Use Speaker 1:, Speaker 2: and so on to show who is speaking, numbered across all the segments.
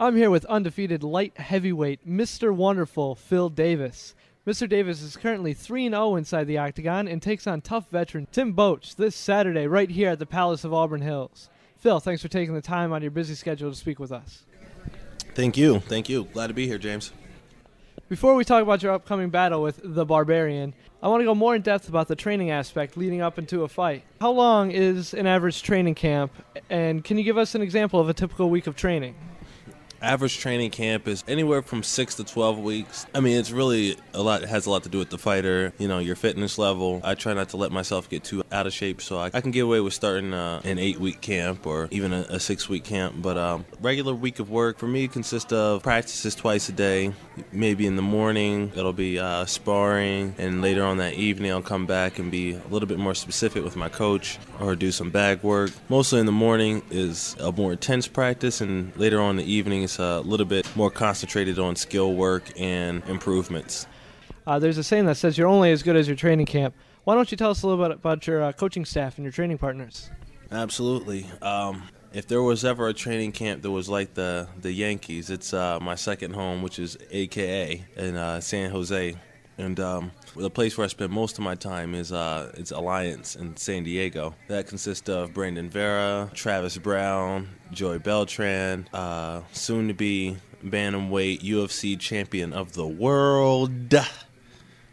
Speaker 1: I'm here with undefeated light heavyweight Mr. Wonderful Phil Davis. Mr. Davis is currently 3-0 inside the octagon and takes on tough veteran Tim Boetsch this Saturday right here at the Palace of Auburn Hills. Phil, thanks for taking the time on your busy schedule to speak with us.
Speaker 2: Thank you. Glad to be here, James.
Speaker 1: Before we talk about your upcoming battle with the Barbarian, I want to go more in depth about the training aspect leading up into a fight. How long is an average training camp, and can you give us an example of a typical week of training?
Speaker 2: Average training camp is anywhere from 6 to 12 weeks. I mean, it's really it has a lot to do with the fighter, your fitness level. I try not to let myself get too out of shape, so I can get away with starting an 8-week camp or even a 6-week camp. But regular week of work for me consists of practices twice a day. Maybe in the morning, it'll be sparring, and later on that evening, I'll come back and be a little bit more specific with my coach or do some bag work. Mostly in the morning is a more intense practice, and later on in the evening, it's a little bit more concentrated on skill work and improvements.
Speaker 1: There's a saying that says you're only as good as your training camp. Why don't you tell us a little bit about your coaching staff and your training partners?
Speaker 2: Absolutely. If there was ever a training camp that was like the Yankees, it's my second home, which is AKA in San Jose. And the place where I spend most of my time is it's Alliance in San Diego. That consists of Brandon Vera, Travis Brown, Joey Beltran, soon-to-be bantamweight UFC champion of the world,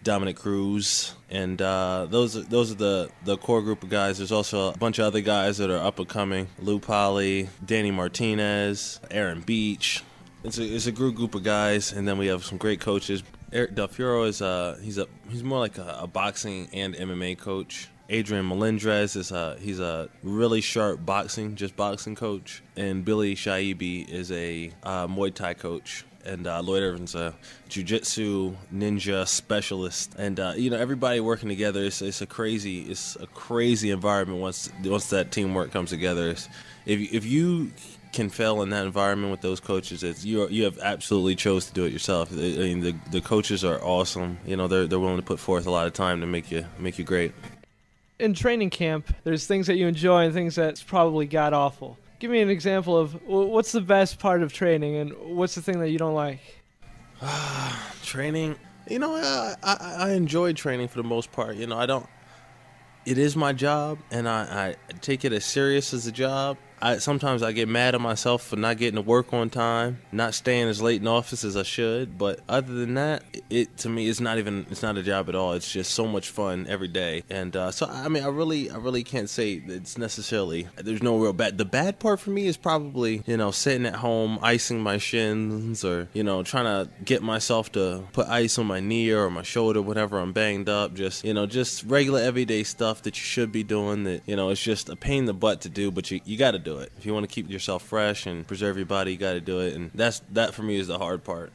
Speaker 2: Dominic Cruz. And those are the core group of guys. There's also a bunch of other guys that are up-and-coming. Lou Polly, Danny Martinez, Aaron Beach. It's a group of guys, and then we have some great coaches. Eric Del Fiero is he's more like a boxing and MMA coach. Adrian Melendrez he's a really sharp boxing coach, and Billy Shaibi is a Muay Thai coach. And Lloyd Irvin's a jiu-jitsu ninja specialist, and everybody working together. It's a crazy environment once that teamwork comes together. If you can fail in that environment with those coaches, you have absolutely chose to do it yourself. I mean, the coaches are awesome. They're willing to put forth a lot of time to make you great.
Speaker 1: In training camp, there's things that you enjoy and things that's probably god-awful. Give me an example of what's the best part of training and what's the thing that you don't like?
Speaker 2: Training, I enjoy training for the most part. It is my job, and I take it as serious as a job. Sometimes I get mad at myself for not getting to work on time, not staying as late in office as I should. But other than that, to me, it's not a job at all. It's just so much fun every day. And so, I mean, I really can't say it's necessarily, there's no real bad. The bad part for me is probably, sitting at home, icing my shins, or, trying to get myself to put ice on my knee or my shoulder whenever I'm banged up. Just regular everyday stuff that you should be doing that, it's just a pain in the butt to do, but you got to do it. If you want to keep yourself fresh and preserve your body, you got to do it, and that for me is the hard part.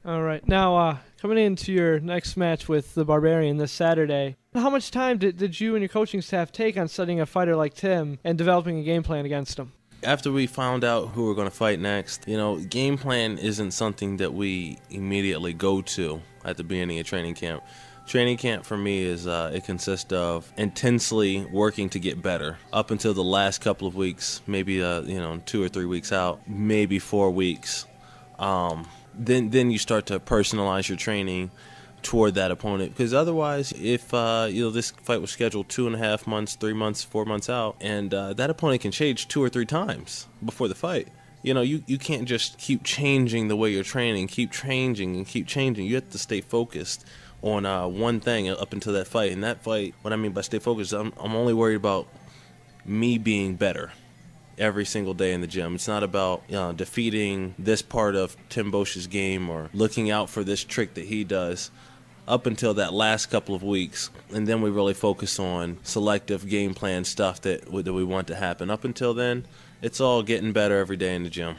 Speaker 1: All right. Now, coming into your next match with the Barbarian this Saturday, how much time did you and your coaching staff take on studying a fighter like Tim and developing a game plan against him?
Speaker 2: After we found out who we're going to fight next, game plan isn't something that we immediately go to at the beginning of training camp. Training camp for me is it consists of intensely working to get better up until the last couple of weeks, maybe 2 or 3 weeks out, maybe 4 weeks. Then you start to personalize your training toward that opponent, because otherwise, if this fight was scheduled 2.5 months, 3 months, 4 months out, and that opponent can change 2 or 3 times before the fight. You can't just keep changing the way you're training, keep changing. You have to stay focused on one thing up until that fight. And that fight, what I mean by stay focused, I'm only worried about me being better every single day in the gym. It's not about defeating this part of Tim Boetsch's game or looking out for this trick that he does up until that last couple of weeks. And then we really focus on selective game plan stuff that we want to happen. Up until then, it's all getting better every day in the gym.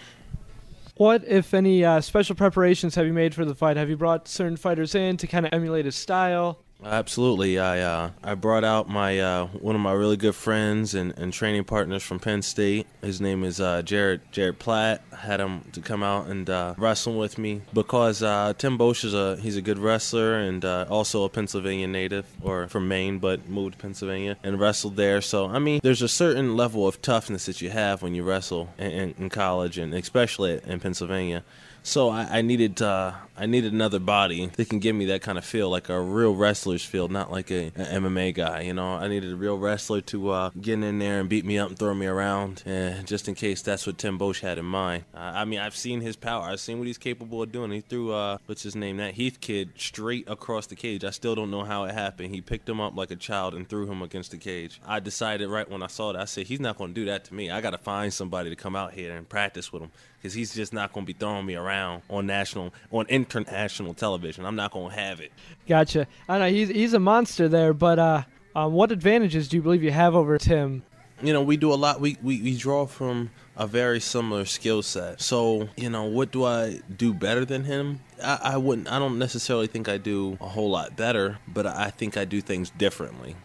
Speaker 1: What, if any, special preparations have you made for the fight? Have you brought certain fighters in to kind of emulate his style?
Speaker 2: Absolutely. I brought out my one of my really good friends and training partners from Penn State. His name is Jared Platt. Had him to come out and wrestle with me because Tim Bosch he's a good wrestler and also a Pennsylvania native, or from Maine but moved to Pennsylvania and wrestled there. So I mean, there's a certain level of toughness that you have when you wrestle in college, and especially in Pennsylvania. So I needed another body that can give me that kind of feel, like a real wrestler's feel, not like an MMA guy. You know, I needed a real wrestler to get in there and beat me up and throw me around, just in case that's what Tim Bosch had in mind. I mean, I've seen his power. I've seen what he's capable of doing. He threw what's his name, that Heath kid, straight across the cage. I still don't know how it happened. He picked him up like a child and threw him against the cage. I decided right when I saw that, I said, he's not going to do that to me. I got to find somebody to come out here and practice with him, because he's just not going to be throwing me around on international television. I'm not going to have it.
Speaker 1: Gotcha. I know he's a monster there, but what advantages do you believe you have over Tim?
Speaker 2: You know, we do a lot. We draw from a very similar skill set. So, you know, what do I do better than him? I don't necessarily think I do a whole lot better, but I think I do things differently.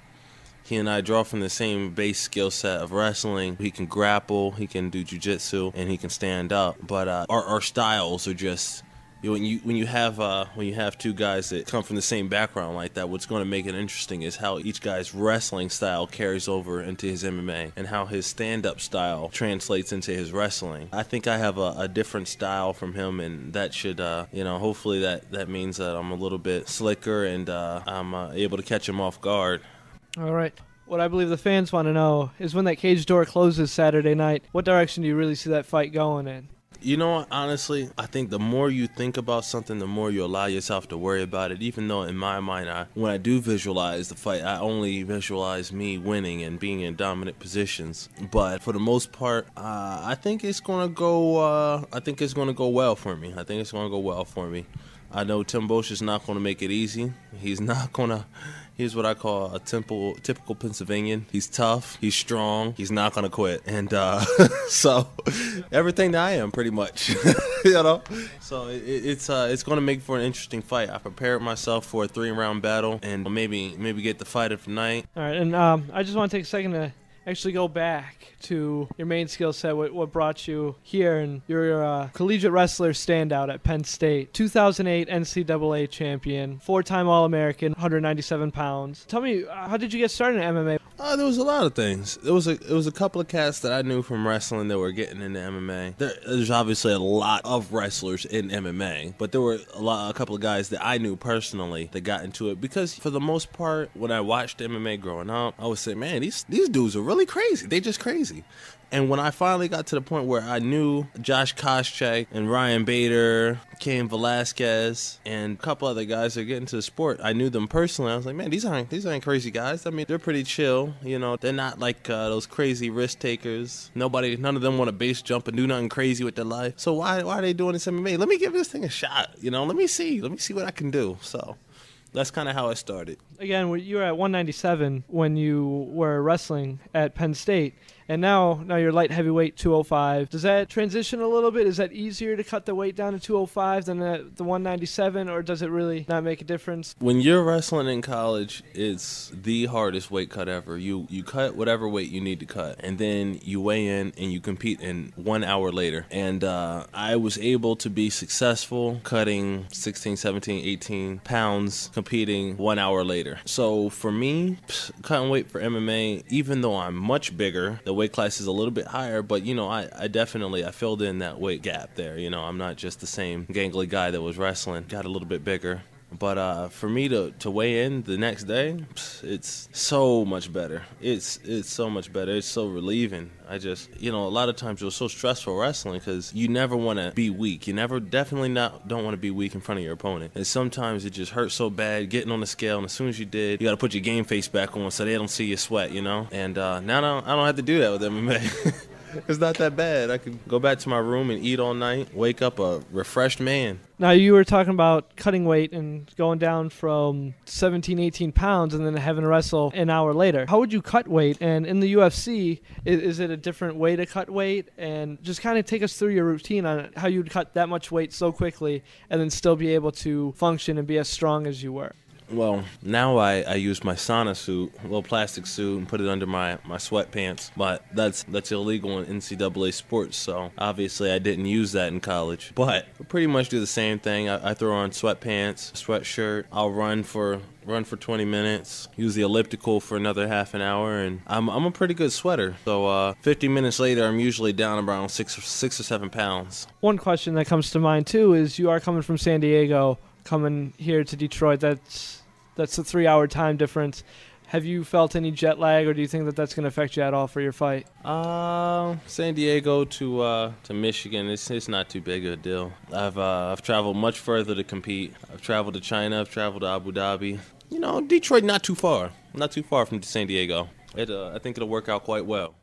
Speaker 2: He and I draw from the same base skill set of wrestling. He can grapple, he can do jiu-jitsu, and he can stand up. But our styles are just, when you have two guys that come from the same background like that, what's going to make it interesting is how each guy's wrestling style carries over into his MMA, and how his stand-up style translates into his wrestling. I think I have a different style from him, and that should, hopefully that means that I'm a little bit slicker and I'm able to catch him off guard.
Speaker 1: All right. What I believe the fans want to know is, when that cage door closes Saturday night, what direction do you really see that fight going in?
Speaker 2: You know what, honestly, I think the more you think about something, the more you allow yourself to worry about it, even though in my mind, when I do visualize the fight, I only visualize me winning and being in dominant positions. But for the most part, I think it's going to go well for me. I think it's going to go well for me. I know Tim Bosch is not going to make it easy. He's what I call a typical Pennsylvanian. He's tough, he's strong, he's not going to quit. And so everything that I am, pretty much. You know? So it's going to make for an interesting fight. I prepared myself for a 3-round battle, and maybe get the fight of the night.
Speaker 1: All right, and I just want to take a second to actually go back to your main skill set, what brought you here, and you're a collegiate wrestler standout at Penn State, 2008 NCAA champion, 4-time All-American, 197 pounds. Tell me, how did you get started in MMA?
Speaker 2: There was a lot of things. It was a couple of cats that I knew from wrestling that were getting into MMA. There's obviously a lot of wrestlers in MMA, but there were a couple of guys that I knew personally that got into it, because for the most part, when I watched MMA growing up, I would say, man, these dudes are really crazy. They just crazy. And when I finally got to the point where I knew Josh Koscheck and Ryan Bader, Cain Velasquez, and a couple other guys that are getting to the sport, I knew them personally. I was like, man, these aren't crazy guys. I mean, they're pretty chill. You know, they're not like those crazy risk takers. None of them want to base jump and do nothing crazy with their life. So why are they doing this MMA? Let me give this thing a shot. You know, let me see what I can do. So that's kind of how it started.
Speaker 1: Again, you were at 197 when you were wrestling at Penn State, and now you're light heavyweight 205. Does that transition a little bit? Is that easier to cut the weight down to 205 than the 197, or does it really not make a difference?
Speaker 2: When you're wrestling in college, it's the hardest weight cut ever. You cut whatever weight you need to cut, and then you weigh in and you compete in 1 hour later. And I was able to be successful cutting 16, 17, 18 pounds, competing 1 hour later. So for me, cutting weight for MMA, even though I'm much bigger, the weight class is a little bit higher, but you know, I definitely filled in that weight gap there. You know, I'm not just the same gangly guy that was wrestling, got a little bit bigger. But for me to weigh in the next day, it's so much better. It's so much better. It's so relieving. A lot of times it was so stressful wrestling because you never want to be weak. You don't want to be weak in front of your opponent. And sometimes it just hurts so bad getting on the scale, and as soon as you did, you got to put your game face back on so they don't see you sweat, you know? And now I don't have to do that with MMA. It's not that bad. I could go back to my room and eat all night, wake up a refreshed man.
Speaker 1: Now, you were talking about cutting weight and going down from 17, 18 pounds and then having to wrestle an hour later. How would you cut weight? And in the UFC, is it a different way to cut weight? And just kind of take us through your routine on how you'd cut that much weight so quickly and then still be able to function and be as strong as you were.
Speaker 2: Well, now I use my sauna suit, a little plastic suit, and put it under my sweatpants. But that's illegal in NCAA sports, so obviously I didn't use that in college. But I pretty much do the same thing. I throw on sweatpants, sweatshirt. I'll run for 20 minutes, use the elliptical for another half an hour, and I'm a pretty good sweater. So 50 minutes later, I'm usually down around 6 or 7 pounds.
Speaker 1: One question that comes to mind, too, is you are coming from San Diego, coming here to Detroit. That's a 3-hour time difference. Have you felt any jet lag, or do you think that that's going to affect you at all for your fight?
Speaker 2: San Diego to Michigan, it's not too big of a deal. I've traveled much further to compete. I've traveled to China. I've traveled to Abu Dhabi. You know, Detroit not too far from San Diego. I think it'll work out quite well.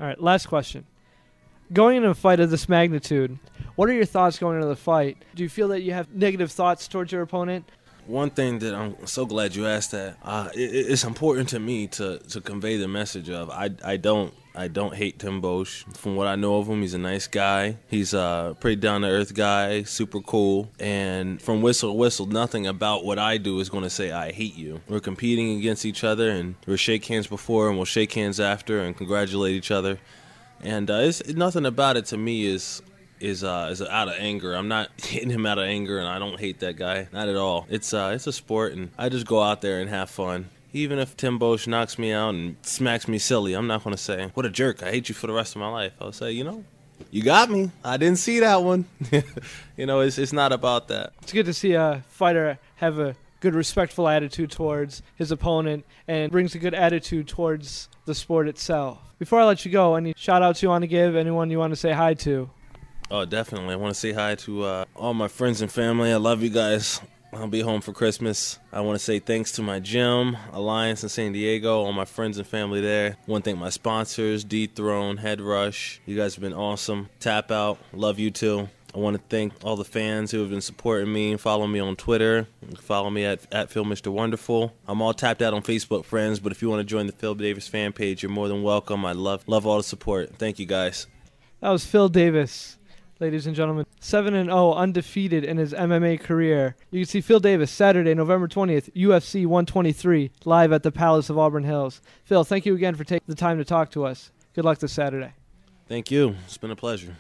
Speaker 1: All right, last question. Going into a fight of this magnitude, what are your thoughts going into the fight? Do you feel that you have negative thoughts towards your opponent?
Speaker 2: One thing that I'm so glad you asked that, it's important to me to convey the message of I don't hate Tim Bosch. From what I know of him, he's a nice guy. He's a pretty down-to-earth guy, super cool. And from whistle to whistle, nothing about what I do is going to say I hate you. We're competing against each other, and we'll shake hands before, and we'll shake hands after, and congratulate each other. And it's nothing about it to me is out of anger. I'm not hitting him out of anger, and I don't hate that guy. Not at all. It's a sport, and I just go out there and have fun. Even if Tim Bosch knocks me out and smacks me silly, I'm not going to say, what a jerk, I hate you for the rest of my life. I'll say, you got me. I didn't see that one. It's not about that.
Speaker 1: It's good to see a fighter have a good, respectful attitude towards his opponent and brings a good attitude towards the sport itself. Before I let you go, any shout-outs you want to give, anyone you want to say hi to?
Speaker 2: Oh, definitely. I want to say hi to all my friends and family. I love you guys. I'll be home for Christmas. I want to say thanks to my gym, Alliance in San Diego, all my friends and family there. I want to thank my sponsors, Dethrone, Head Rush. You guys have been awesome. Tap Out, love you too. I want to thank all the fans who have been supporting me. Follow me on Twitter. Follow me at Phil Mr. Wonderful. I'm all tapped out on Facebook, friends, but if you want to join the Phil Davis fan page, you're more than welcome. I love all the support. Thank you, guys.
Speaker 1: That was Phil Davis. Ladies and gentlemen, 7-0, undefeated in his MMA career. You can see Phil Davis Saturday, November 20th, UFC 123, live at the Palace of Auburn Hills. Phil, thank you again for taking the time to talk to us. Good luck this Saturday.
Speaker 2: Thank you. It's been a pleasure.